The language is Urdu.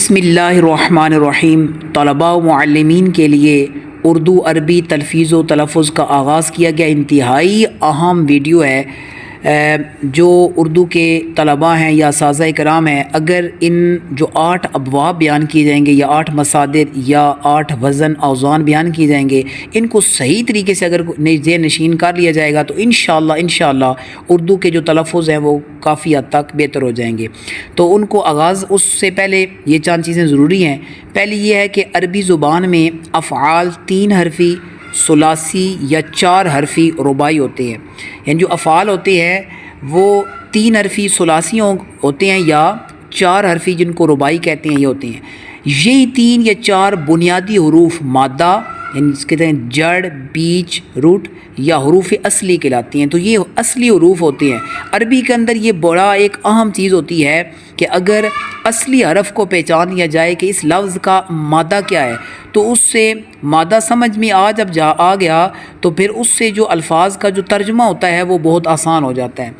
بسم اللہ الرحمن الرحیم۔ طلباء و معلمین کے لیے اردو عربی تلفظ و تلفظ کا آغاز کیا گیا انتہائی اہم ویڈیو ہے۔ جو اردو کے طلباء ہیں یا اساتذہ کرام ہیں، اگر ان جو 8 ابواب بیان کیے جائیں گے یا 8 مصادر یا 8 وزن اوزان بیان کیے جائیں گے، ان کو صحیح طریقے سے اگر ذہن نشین کر لیا جائے گا تو انشاءاللہ اردو کے جو تلفظ ہیں وہ کافی حد تک بہتر ہو جائیں گے۔ تو ان کو آغاز اس سے پہلے یہ چند چیزیں ضروری ہیں۔ پہلی یہ ہے کہ عربی زبان میں افعال 3 حرفی، ثلاثی یا 4 حرفی رباعی ہوتے ہیں۔ یعنی جو افعال ہوتے ہیں وہ 3 حرفی ثلاثی ہوتے ہیں یا 4 حرفی جن کو رباعی کہتے ہیں یہ ہوتے ہیں۔ یہی 3 یا 4 بنیادی حروف مادہ یعنی اس کہتے ہیں جڑ، بیج، روٹ یا حروف اصلی کہلاتی ہیں۔ تو یہ اصلی حروف ہوتے ہیں۔ عربی کے اندر یہ بڑا ایک اہم چیز ہوتی ہے کہ اگر اصلی حرف کو پہچان لیا جائے کہ اس لفظ کا مادہ کیا ہے تو اس سے مادہ سمجھ میں جب آ گیا تو پھر اس سے جو الفاظ کا جو ترجمہ ہوتا ہے وہ بہت آسان ہو جاتا ہے۔